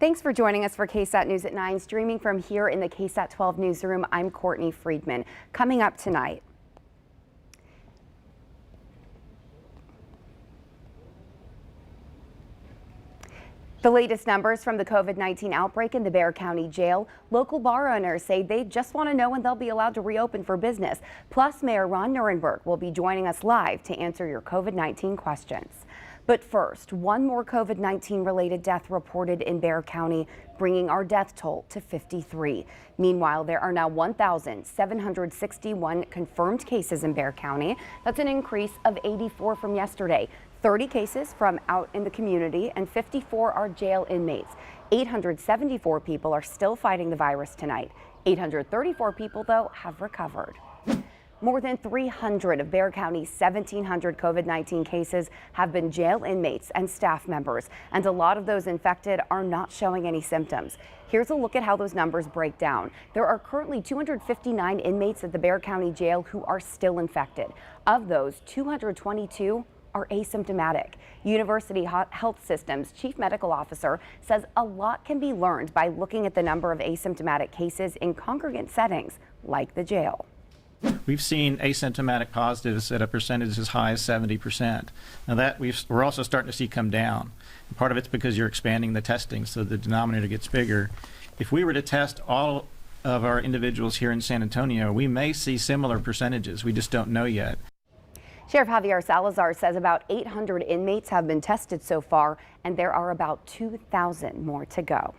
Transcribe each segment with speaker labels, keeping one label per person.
Speaker 1: Thanks for joining us for KSAT News at 9. Streaming from here in the KSAT 12 newsroom, I'm Courtney Friedman. Coming up tonight, the latest numbers from the COVID-19 outbreak in the Bexar County Jail. Local bar owners say they just want to know when they'll be allowed to reopen for business. Plus, Mayor Ron Nirenberg will be joining us live to answer your COVID-19 questions. But first, one more COVID-19 related death reported in Bexar County, bringing our death toll to 53. Meanwhile, there are now 1,761 confirmed cases in Bexar County. That's an increase of 84 from yesterday. 30 cases from out in the community and 54 are jail inmates. 874 people are still fighting the virus tonight. 834 people, though, have recovered. More than 300 of Bexar County's 1,700 COVID-19 cases have been jail inmates and staff members, and a lot of those infected are not showing any symptoms. Here's a look at how those numbers break down. There are currently 259 inmates at the Bexar County Jail who are still infected. Of those, 222 are asymptomatic. University Health System's chief medical officer says a lot can be learned by looking at the number of asymptomatic cases in congregate settings like the jail.
Speaker 2: We've seen asymptomatic positives at a percentage as high as 70%. Now that we're also starting to see come down. And part of it's because you're expanding the testing so the denominator gets bigger. If we were to test all of our individuals here in San Antonio, we may see similar percentages. We just don't know yet.
Speaker 1: Sheriff Javier Salazar says about 800 inmates have been tested so far, and there are about 2,000 more to go.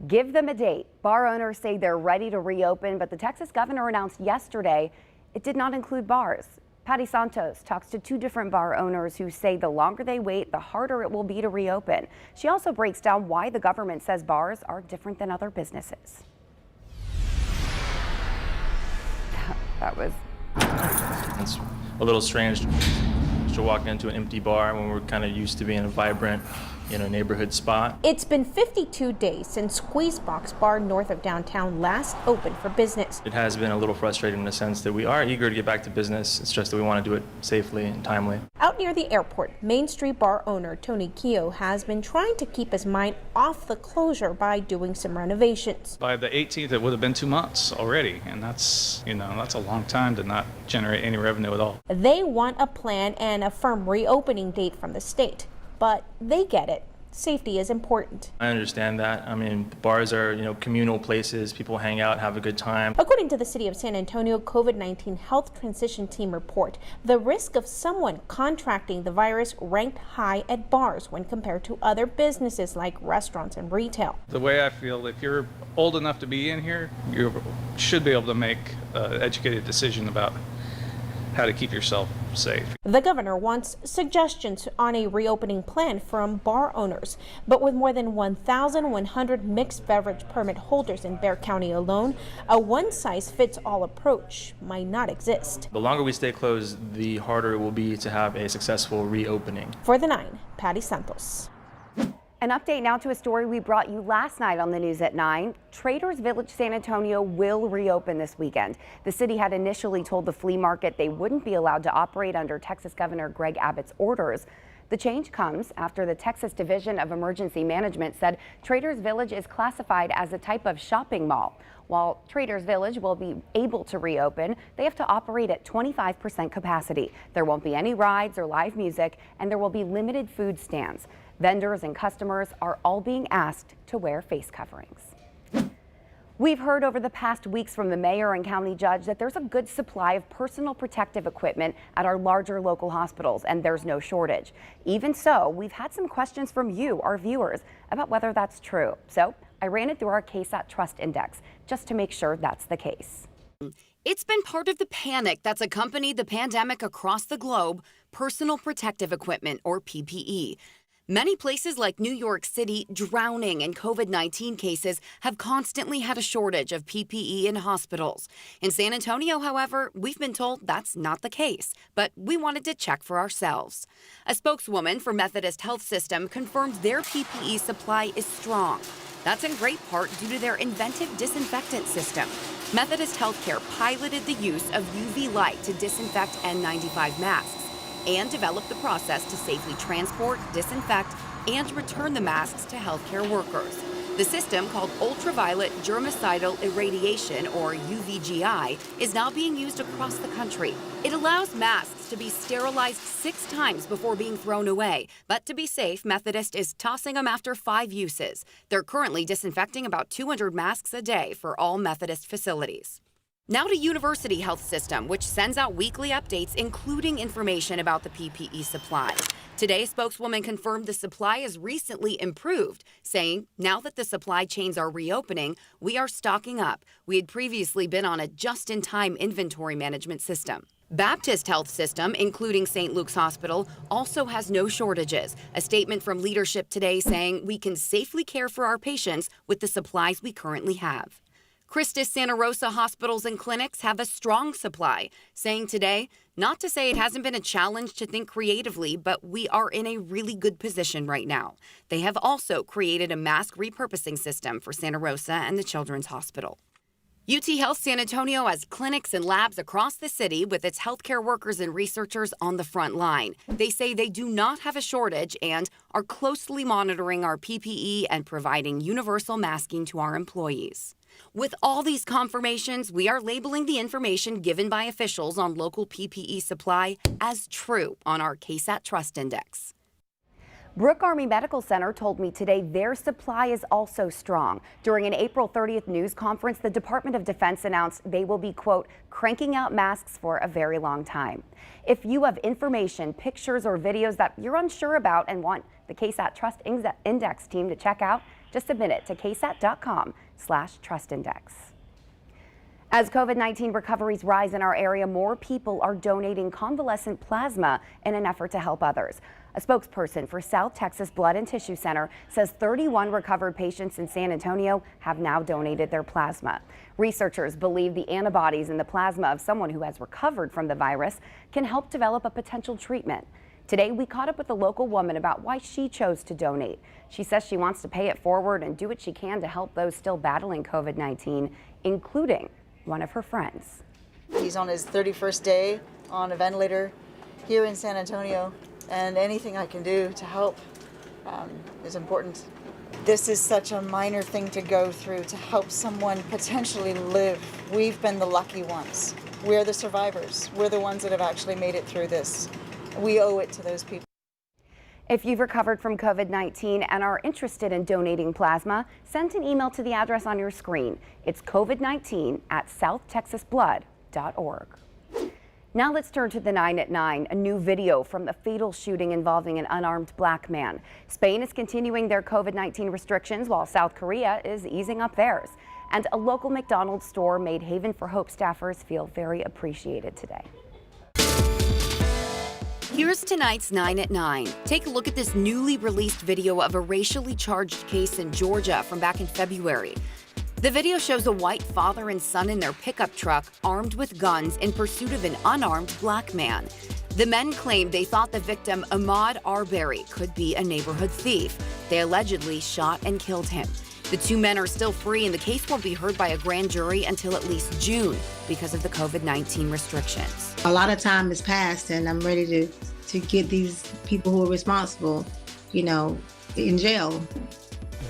Speaker 1: Give them a date. Bar owners say they're ready to reopen, but the Texas governor announced yesterday it did not include bars. Patty Santos talks to two different bar owners who say the longer they wait, the harder it will be to reopen. She also breaks down why the government says bars are different than other businesses.
Speaker 3: It's a little strange to walk into an empty bar when we're kind of used to being a vibrant, neighborhood spot.
Speaker 4: It's been 52 days since Squeezebox Bar north of downtown last opened for business.
Speaker 3: It has been a little frustrating in the sense that we are eager to get back to business. It's just that we want to do it safely and timely.
Speaker 4: Out near the airport, Main Street bar owner Tony Keogh has been trying to keep his mind off the closure by doing some renovations.
Speaker 5: By the 18th, it would have been 2 months already, and that's a long time to not generate any revenue at all.
Speaker 4: They want a plan and a firm reopening date from the state, but they get it. Safety is important.
Speaker 3: I understand that. I mean, bars are, communal places. People hang out, have a good time.
Speaker 4: According to the City of San Antonio COVID-19 Health Transition Team report, the risk of someone contracting the virus ranked high at bars when compared to other businesses like restaurants and retail.
Speaker 5: The way I feel, if you're old enough to be in here, you should be able to make an educated decision about how to keep yourself safe.
Speaker 4: The governor wants suggestions on a reopening plan from bar owners, but with more than 1,100 mixed beverage permit holders in Bexar County alone, a one-size-fits-all approach might not exist.
Speaker 3: The longer we stay closed, the harder it will be to have a successful reopening.
Speaker 4: For the 9, Patty Santos.
Speaker 1: An update now to a story we brought you last night on the news at 9. Traders Village San Antonio will reopen this weekend. The city had initially told the flea market they wouldn't be allowed to operate under Texas Governor Greg Abbott's orders. The change comes after the Texas Division of Emergency Management said Traders Village is classified as a type of shopping mall. While Traders Village will be able to reopen, they have to operate at 25% capacity. There won't be any rides or live music, and there will be limited food stands. Vendors and customers are all being asked to wear face coverings. We've heard over the past weeks from the mayor and county judge that there's a good supply of personal protective equipment at our larger local hospitals, and there's no shortage. Even so, we've had some questions from you, our viewers, about whether that's true. So I ran it through our KSAT Trust Index just to make sure that's the case.
Speaker 6: It's been part of the panic that's accompanied the pandemic across the globe, personal protective equipment, or PPE. Many places like New York City, drowning in COVID-19 cases, have constantly had a shortage of PPE in hospitals. In San Antonio, however, we've been told that's not the case, but we wanted to check for ourselves. A spokeswoman for Methodist Health System confirmed their PPE supply is strong. That's in great part due to their inventive disinfectant system. Methodist Healthcare piloted the use of UV light to disinfect N95 masks and developed the process to safely transport, disinfect, and return the masks to healthcare workers. The system, called ultraviolet germicidal irradiation, or UVGI, is now being used across the country. It allows masks to be sterilized 6 times before being thrown away. But to be safe, Methodist is tossing them after 5 uses. They're currently disinfecting about 200 masks a day for all Methodist facilities. Now to University Health System, which sends out weekly updates, including information about the PPE supply. Today, spokeswoman confirmed the supply has recently improved, saying, now that the supply chains are reopening, we are stocking up. We had previously been on a just-in-time inventory management system. Baptist Health System, including St. Luke's Hospital, also has no shortages. A statement from leadership today saying we can safely care for our patients with the supplies we currently have. Christus Santa Rosa hospitals and clinics have a strong supply, saying today, not to say it hasn't been a challenge to think creatively, but we are in a really good position right now. They have also created a mask repurposing system for Santa Rosa and the Children's Hospital. UT Health San Antonio has clinics and labs across the city with its healthcare workers and researchers on the front line. They say they do not have a shortage and are closely monitoring our PPE and providing universal masking to our employees. With all these confirmations, we are labeling the information given by officials on local PPE supply as true on our KSAT Trust Index.
Speaker 1: Brooke Army Medical Center told me today their supply is also strong. During an April 30th news conference, the Department of Defense announced they will be, quote, cranking out masks for a very long time. If you have information, pictures, or videos that you're unsure about and want the KSAT Trust Index team to check out, just submit it to ksat.com/trustindex. As COVID-19 recoveries rise in our area, more people are donating convalescent plasma in an effort to help others. A spokesperson for South Texas Blood and Tissue Center says 31 recovered patients in San Antonio have now donated their plasma. Researchers believe the antibodies in the plasma of someone who has recovered from the virus can help develop a potential treatment. Today, we caught up with a local woman about why she chose to donate. She says she wants to pay it forward and do what she can to help those still battling COVID-19, including one of her friends.
Speaker 7: He's on his 31st day on a ventilator here in San Antonio, and anything I can do to help is important. This is such a minor thing to go through to help someone potentially live. We've been the lucky ones. We're the survivors. We're the ones that have actually made it through this. We owe it to those people.
Speaker 1: If you've recovered from COVID-19 and are interested in donating plasma, send an email to the address on your screen. It's covid19@southtexasblood.org. Now let's turn to the 9 at 9, a new video from the fatal shooting involving an unarmed black man. Spain is continuing their COVID-19 restrictions while South Korea is easing up theirs. And a local McDonald's store made Haven for Hope staffers feel very appreciated today.
Speaker 6: Here's tonight's 9 at 9. Take a look at this newly released video of a racially charged case in Georgia from back in February. The video shows a white father and son in their pickup truck armed with guns in pursuit of an unarmed black man. The men claimed they thought the victim, Ahmaud Arbery, could be a neighborhood thief. They allegedly shot and killed him. The 2 men are still free and the case won't be heard by a grand jury until at least June because of the COVID-19 restrictions.
Speaker 8: A lot of time has passed and I'm ready to get these people who are responsible, in jail.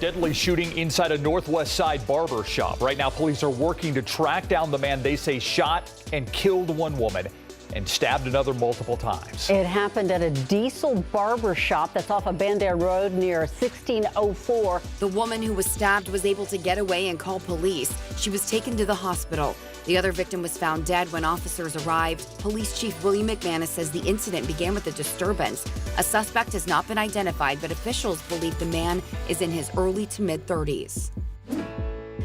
Speaker 9: Deadly shooting inside a Northwest Side barber shop. Right now, police are working to track down the man they say shot and killed one woman and stabbed another multiple times.
Speaker 10: It happened at a Diesel barber shop that's off of Bandera Road near 1604.
Speaker 6: The woman who was stabbed was able to get away and call police. She was taken to the hospital. The other victim was found dead when officers arrived. Police Chief William McManus says the incident began with a disturbance. A suspect has not been identified, but officials believe the man is in his early to mid-30s.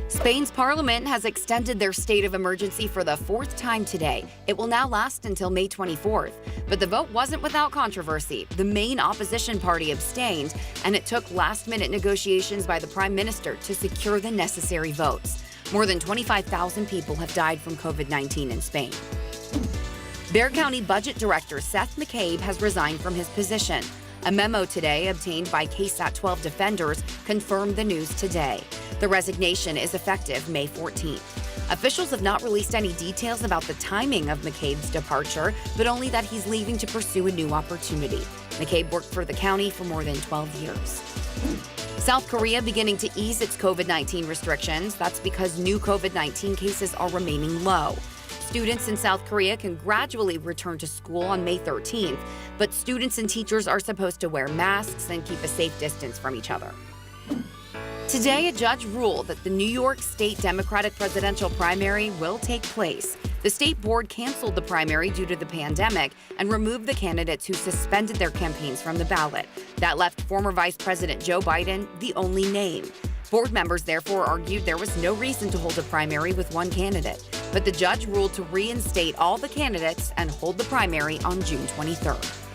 Speaker 6: Spain's parliament has extended their state of emergency for the 4th time today. It will now last until May 24th. But the vote wasn't without controversy. The main opposition party abstained, and it took last-minute negotiations by the prime minister to secure the necessary votes. More than 25,000 people have died from COVID-19 in Spain. Bexar County Budget Director Seth McCabe has resigned from his position. A memo today obtained by KSAT 12 defenders confirmed the news today. The resignation is effective May 14th. Officials have not released any details about the timing of McCabe's departure, but only that he's leaving to pursue a new opportunity. McCabe worked for the county for more than 12 years. South Korea beginning to ease its COVID-19 restrictions. That's because new COVID-19 cases are remaining low. Students in South Korea can gradually return to school on May 13th, but students and teachers are supposed to wear masks and keep a safe distance from each other. Today, a judge ruled that the New York State Democratic presidential primary will take place. The state board canceled the primary due to the pandemic and removed the candidates who suspended their campaigns from the ballot. That left former Vice President Joe Biden the only name. Board members therefore argued there was no reason to hold a primary with one candidate. But the judge ruled to reinstate all the candidates and hold the primary on June 23rd.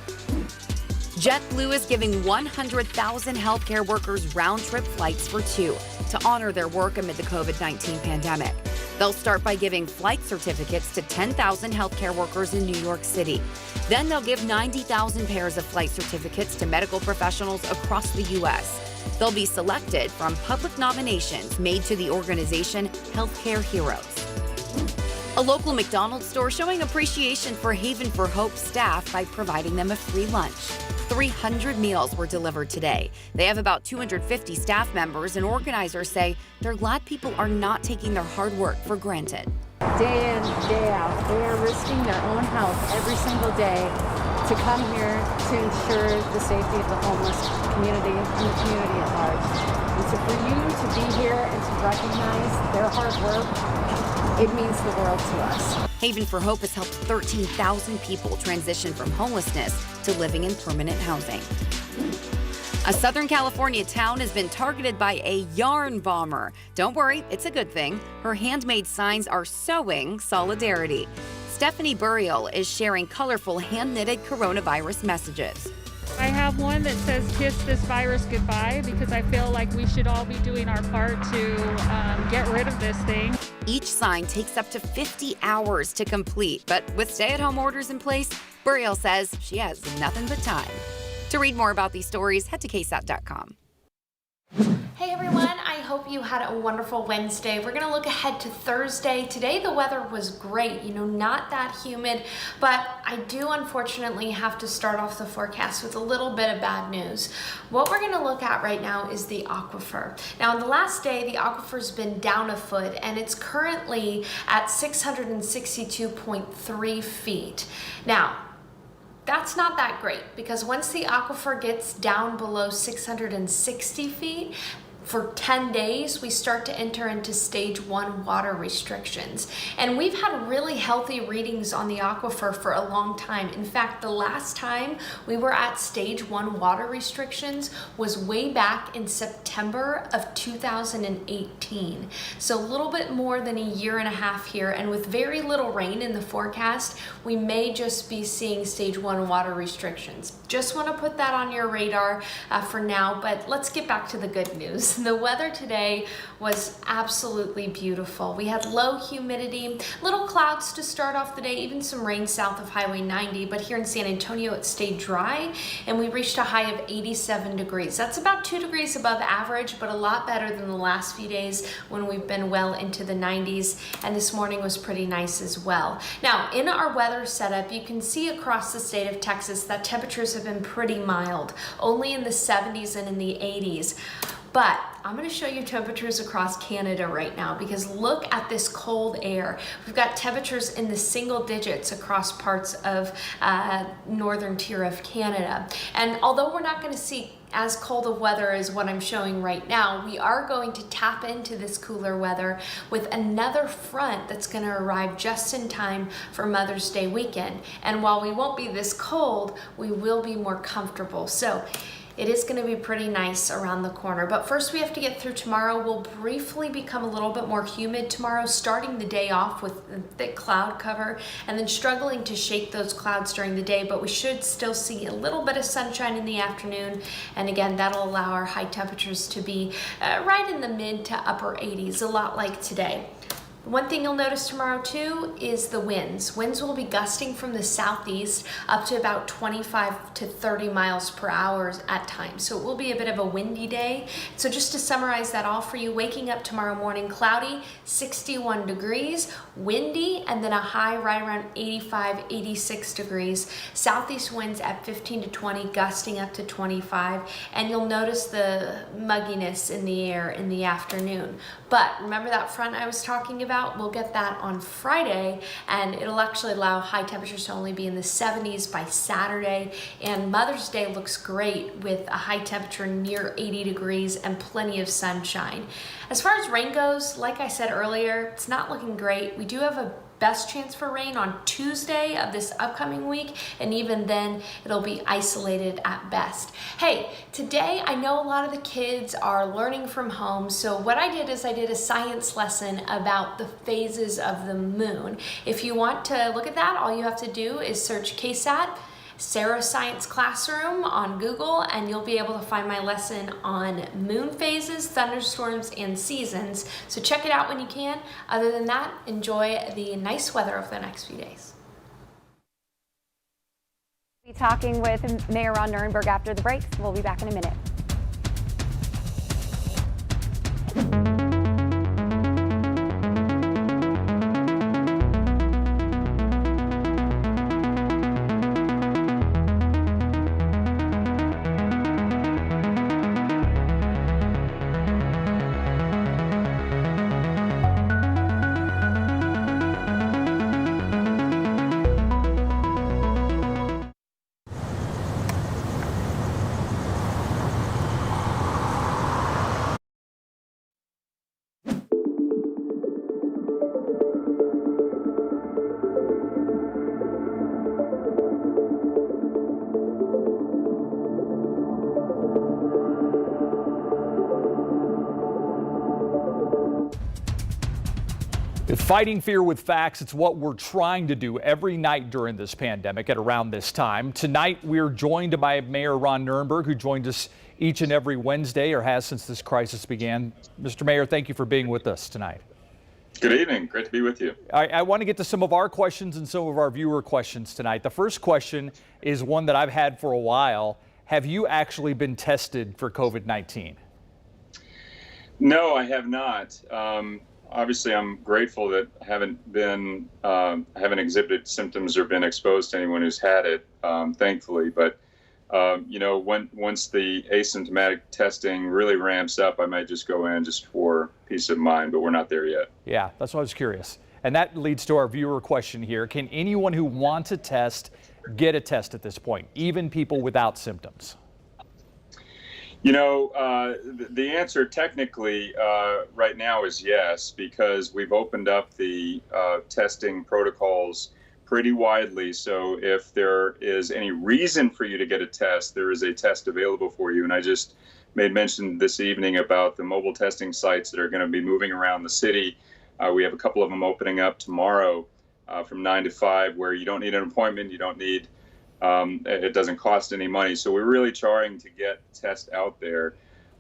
Speaker 6: JetBlue is giving 100,000 healthcare workers round-trip flights for two to honor their work amid the COVID-19 pandemic. They'll start by giving flight certificates to 10,000 healthcare workers in New York City. Then they'll give 90,000 pairs of flight certificates to medical professionals across the U.S. They'll be selected from public nominations made to the organization Healthcare Heroes. A local McDonald's store showing appreciation for Haven for Hope staff by providing them a free lunch. 300 meals were delivered today. They have about 250 staff members, and organizers say they're glad people are not taking their hard work for granted.
Speaker 11: Day in, day out, they are risking their own health every single day to come here to ensure the safety of the homeless community and the community at large. And so for you to be here and to recognize their hard work, it means the world to us.
Speaker 6: Haven for Hope has helped 13,000 people transition from homelessness to living in permanent housing. A Southern California town has been targeted by a yarn bomber. Don't worry, it's a good thing. Her handmade signs are sewing solidarity. Stephanie Burial is sharing colorful hand-knitted coronavirus messages.
Speaker 12: I have one that says kiss this virus goodbye because I feel like we should all be doing our part to get rid of this thing.
Speaker 6: Each sign takes up to 50 hours to complete, but with stay-at-home orders in place, Burial says she has nothing but time. To read more about these stories, head to KSAT.com.
Speaker 13: Hey everyone, I hope you had a wonderful Wednesday. We're going to look ahead to Thursday. Today the weather was great, not that humid, but I do unfortunately have to start off the forecast with a little bit of bad news. What we're going to look at right now is the aquifer. Now on the last day, the aquifer's been down a foot and it's currently at 662.3 feet. Now, that's not that great because once the aquifer gets down below 660 feet, for 10 days, we start to enter into stage 1 water restrictions. And we've had really healthy readings on the aquifer for a long time. In fact, the last time we were at stage 1 water restrictions was way back in September of 2018. So a little bit more than a year and a half here. And with very little rain in the forecast, we may just be seeing stage 1 water restrictions. Just want to put that on your radar for now, but let's get back to the good news. The weather today was absolutely beautiful. We had low humidity, little clouds to start off the day, even some rain south of Highway 90, but here in San Antonio it stayed dry and we reached a high of 87 degrees. That's about 2 degrees above average, but a lot better than the last few days when we've been well into the 90s, and this morning was pretty nice as well. Now, in our weather setup, you can see across the state of Texas that temperatures have been pretty mild, only in the 70s and in the 80s. But I'm going to show you temperatures across Canada right now because look at this cold air. We've got temperatures in the single digits across parts of northern tier of Canada. And although we're not going to see as cold of weather as what I'm showing right now, we are going to tap into this cooler weather with another front that's going to arrive just in time for Mother's Day weekend. And while we won't be this cold, we will be more comfortable. So it is going to be pretty nice around the corner. But first we have to get through tomorrow. We'll briefly become a little bit more humid tomorrow, starting the day off with thick cloud cover and then struggling to shake those clouds during the day. But we should still see a little bit of sunshine in the afternoon. And again, that'll allow our high temperatures to be right in the mid to upper 80s, a lot like today. One thing you'll notice tomorrow too is the winds. Winds will be gusting from the southeast up to about 25 to 30 miles per hour at times. So it will be a bit of a windy day. So just to summarize that all for you, waking up tomorrow morning cloudy, 61 degrees, windy, and then a high right around 85, 86 degrees. Southeast winds at 15 to 20, gusting up to 25. And you'll notice the mugginess in the air in the afternoon. But remember that front I was talking about? We'll get that on Friday, and it'll actually allow high temperatures to only be in the 70s by Saturday. And Mother's Day looks great with a high temperature near 80 degrees and plenty of sunshine. As far as rain goes, like I said earlier, it's not looking great. We do have a best chance for rain on Tuesday of this upcoming week, and even then it'll be isolated at best. Hey, today I know a lot of the kids are learning from home, so what I did is I did a science lesson about the phases of the moon. If you want to look at that, all you have to do is search KSAT Sarah Science Classroom on Google, and you'll be able to find my lesson on moon phases, thunderstorms, and seasons. So check it out when you can. Other than that, enjoy the nice weather over the next few days.
Speaker 1: We'll be talking with Mayor Ron Nirenberg after the break. We'll be back in a minute.
Speaker 9: Fighting fear with facts, it's what we're trying to do every night during this pandemic at around this time. Tonight, we're joined by Mayor Ron Nirenberg, who joins us each and every Wednesday, or has since this crisis began. Mr. Mayor, thank you for being with us tonight.
Speaker 14: Good evening. Great to be with you.
Speaker 9: I want to get to some of our questions and some of our viewer questions tonight. The first question is one that I've had for a while. Have you actually been tested for COVID-19?
Speaker 14: No, I have not. Obviously, I'm grateful that I haven't exhibited symptoms or been exposed to anyone who's had it, thankfully. But, once the asymptomatic testing really ramps up, I might just go in just for peace of mind, but we're not there yet.
Speaker 9: Yeah, that's what I was curious. And that leads to our viewer question here. Can anyone who wants a test get a test at this point, even people without symptoms?
Speaker 14: The answer technically right now is yes, because we've opened up the testing protocols pretty widely. So if there is any reason for you to get a test, there is a test available for you. And I just made mention this evening about the mobile testing sites that are going to be moving around the city. We have a couple of them opening up tomorrow from 9 to 5, where you don't need an appointment, you don't need it doesn't cost any money. So we're really trying to get tests out there.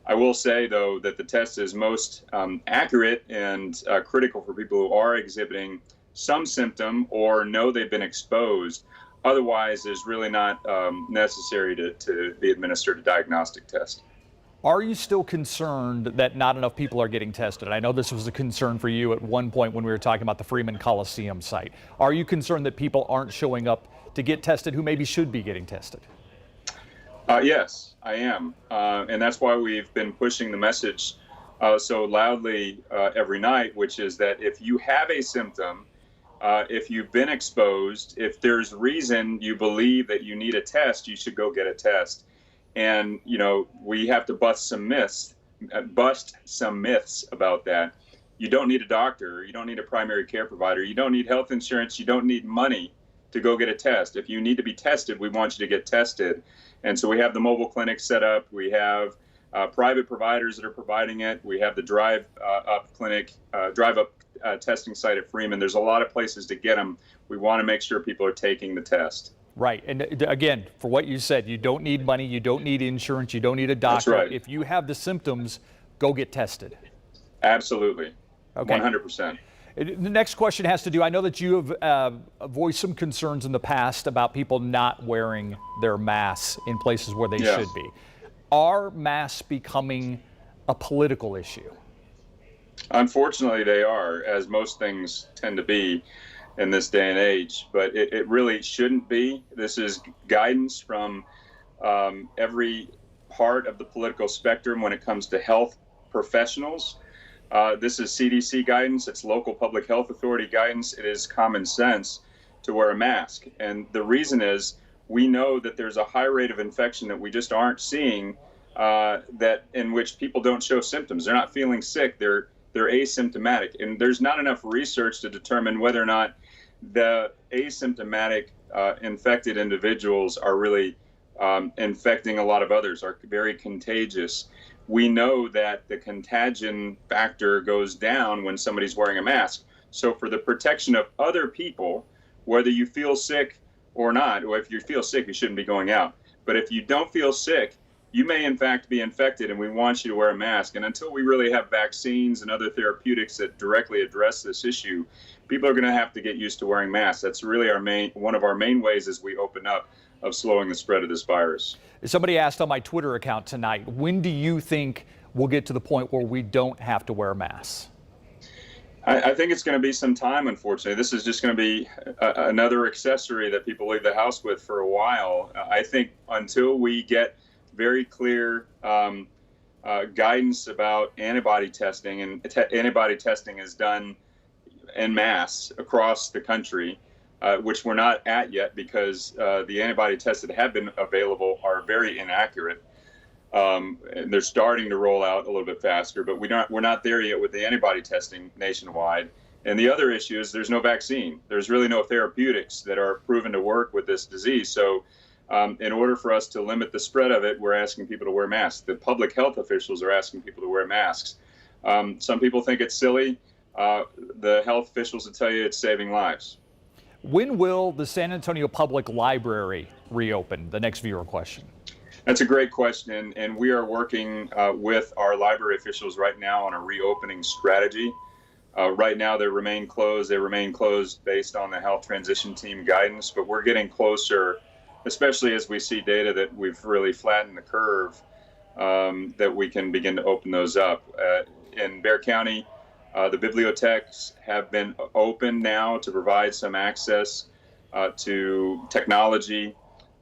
Speaker 14: I will say, though, that the test is most accurate and critical for people who are exhibiting some symptom or know they've been exposed. Otherwise, it's really not necessary to be administered a diagnostic test.
Speaker 9: Are you still concerned that not enough people are getting tested? I know this was a concern for you at one point when we were talking about the Freeman Coliseum site. Are you concerned that people aren't showing up to get tested who maybe should be getting tested?
Speaker 14: Yes, I am. And that's why we've been pushing the message so loudly every night, which is that if you have a symptom, if you've been exposed, if there's reason you believe that you need a test, you should go get a test. And, we have to bust some myths about that. You don't need a doctor. You don't need a primary care provider. You don't need health insurance. You don't need money to go get a test. If you need to be tested, we want you to get tested. And so we have the mobile clinic set up. We have private providers that are providing it. We have the drive-up testing site at Freeman. There's a lot of places to get them. We want to make sure people are taking the test.
Speaker 9: Right. And again, for what you said, you don't need money, you don't need insurance, you don't need a doctor.
Speaker 14: That's right.
Speaker 9: If you have the symptoms, go get tested.
Speaker 14: Absolutely.
Speaker 9: Okay.
Speaker 14: 100%.
Speaker 9: The next question has to do, I know that you have voiced some concerns in the past about people not wearing their masks in places where they should be. Are masks becoming a political issue?
Speaker 14: Unfortunately, they are, as most things tend to be in this day and age, but it really shouldn't be. This is guidance from every part of the political spectrum when it comes to health professionals. This is CDC guidance, it's local public health authority guidance, it is common sense to wear a mask. And the reason is we know that there's a high rate of infection that we just aren't seeing, that in which people don't show symptoms. They're not feeling sick, they're asymptomatic. And there's not enough research to determine whether or not the asymptomatic infected individuals are really infecting a lot of others, are very contagious. We know that the contagion factor goes down when somebody's wearing a mask. So for the protection of other people, whether you feel sick or not, or if you feel sick, you shouldn't be going out. But if you don't feel sick, you may in fact be infected, and we want you to wear a mask. And until we really have vaccines and other therapeutics that directly address this issue, people are going to have to get used to wearing masks. That's really one of our main ways as we open up of slowing the spread of this virus.
Speaker 9: Somebody asked on my Twitter account tonight, when do you think we'll get to the point where we don't have to wear masks?
Speaker 14: I think it's going to be some time, unfortunately. This is just going to be another accessory that people leave the house with for a while. I think until we get very clear guidance about antibody testing, and antibody testing is done en masse across the country, which we're not at yet because the antibody tests that have been available are very inaccurate. And they're starting to roll out a little bit faster, but we're not there yet with the antibody testing nationwide. And the other issue is there's no vaccine. There's really no therapeutics that are proven to work with this disease. So in order for us to limit the spread of it, we're asking people to wear masks. The public health officials are asking people to wear masks. Some people think it's silly. The health officials will tell you it's saving lives.
Speaker 9: When will the San Antonio Public Library reopen? The next viewer question.
Speaker 14: That's a great question, and we are working with our library officials right now on a reopening strategy. Right now, they remain closed. They remain closed based on the health transition team guidance, but we're getting closer, especially as we see data that we've really flattened the curve, that we can begin to open those up. In Bexar County, the bibliotheques have been open now to provide some access to technology.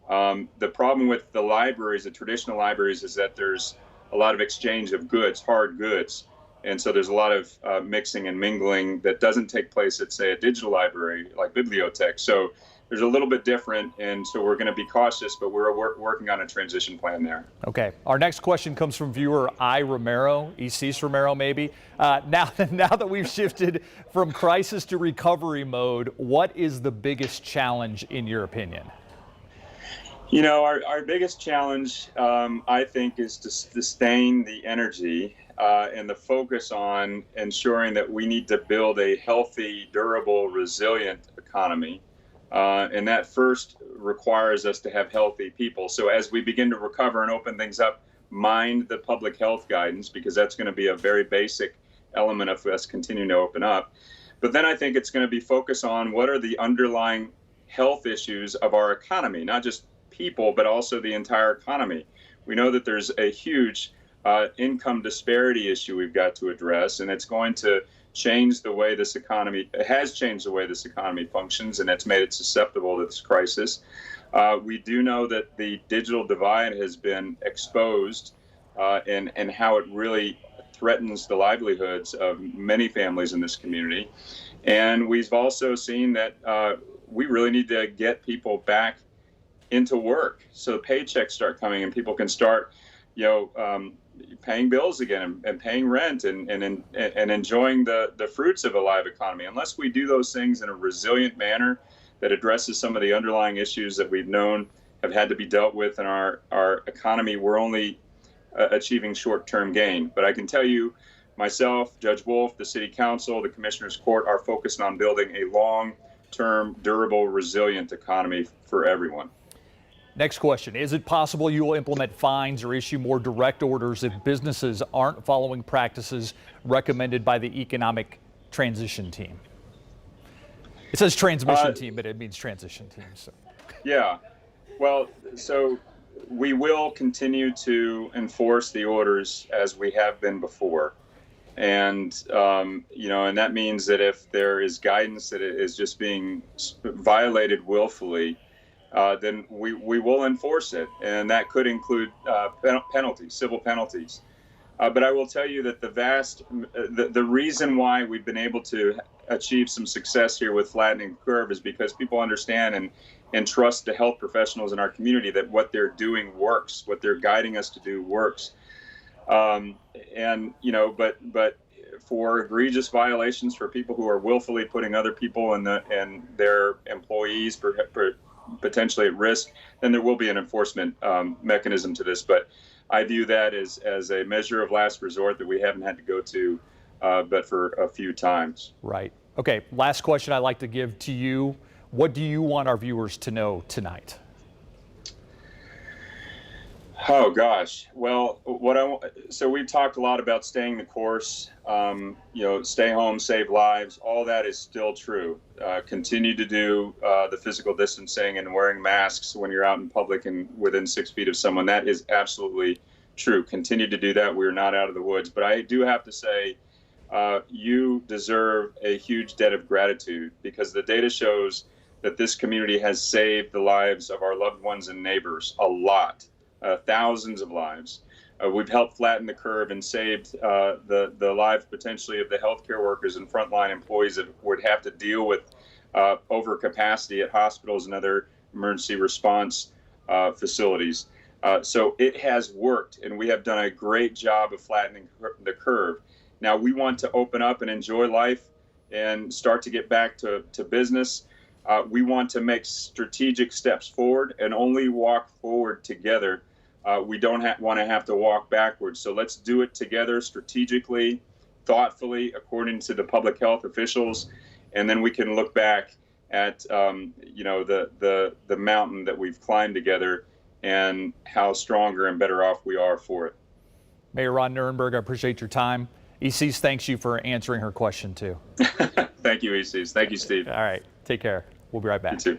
Speaker 14: The problem with the libraries, the traditional libraries, is that there's a lot of exchange of goods, hard goods. And so there's a lot of mixing and mingling that doesn't take place at, say, a digital library like bibliothèque. So there's a little bit different, and so we're going to be cautious, but we're working on a transition plan there.
Speaker 9: Okay. Our next question comes from viewer Isis Romero, maybe. Now that we've shifted from crisis to recovery mode, what is the biggest challenge in your opinion?
Speaker 14: You know, our biggest challenge, I think, is to sustain the energy and the focus on ensuring that we need to build a healthy, durable, resilient economy. And that first requires us to have healthy people. So as we begin to recover and open things up, mind the public health guidance, because that's going to be a very basic element of us continuing to open up. But then I think it's going to be focused on what are the underlying health issues of our economy, not just people, but also the entire economy. We know that there's a huge income disparity issue we've got to address, and it's going to change the way this economy, it has changed the way this economy functions, and it's made it susceptible to this crisis. We do know that the digital divide has been exposed and how it really threatens the livelihoods of many families in this community. And we've also seen that we really need to get people back into work so paychecks start coming and people can start, paying bills again and paying rent and enjoying the fruits of a live economy. Unless we do those things in a resilient manner that addresses some of the underlying issues that we've known have had to be dealt with in our economy, we're only achieving short-term gain. But I can tell you, myself, Judge Wolf, the City Council, the Commissioner's Court are focused on building a long-term, durable, resilient economy for everyone.
Speaker 9: Next question. Is it possible you will implement fines or issue more direct orders if businesses aren't following practices recommended by the Economic transition team? It says transmission team, but it means transition team. So.
Speaker 14: Yeah. Well, so we will continue to enforce the orders as we have been before. And, and that means that if there is guidance that is just being violated willfully, then we will enforce it. And that could include penalties, civil penalties. But I will tell you that the reason why we've been able to achieve some success here with flattening the curve is because people understand and trust the health professionals in our community that what they're doing works, what they're guiding us to do works. But for egregious violations, for people who are willfully putting other people and their employees potentially at risk, then there will be an enforcement mechanism to this. But I view that as a measure of last resort that we haven't had to go to, but for a few times.
Speaker 9: Right. Okay. Last question I'd like to give to you. What do you want our viewers to know tonight?
Speaker 14: Oh gosh. Well, so we've talked a lot about staying the course. Stay home, save lives. All that is still true. Continue to do the physical distancing and wearing masks when you're out in public and within 6 feet of someone. That is absolutely true. Continue to do that. We're not out of the woods. But I do have to say, you deserve a huge debt of gratitude because the data shows that this community has saved the lives of our loved ones and neighbors a lot. Thousands of lives. We've helped flatten the curve and saved the lives potentially of the healthcare workers and frontline employees that would have to deal with overcapacity at hospitals and other emergency response facilities. So it has worked, and we have done a great job of flattening the curve. Now we want to open up and enjoy life and start to get back to business. We want to make strategic steps forward and only walk forward together. We don't want to have to walk backwards. So let's do it together strategically, thoughtfully, according to the public health officials. And then we can look back at, the mountain that we've climbed together and how stronger and better off we are for it.
Speaker 9: Mayor Ron Nirenberg, I appreciate your time. ECs thanks you for answering her question too.
Speaker 14: Thank you, ECs. Thank you, Steve.
Speaker 9: All right. Take care. We'll be right back.
Speaker 14: You too.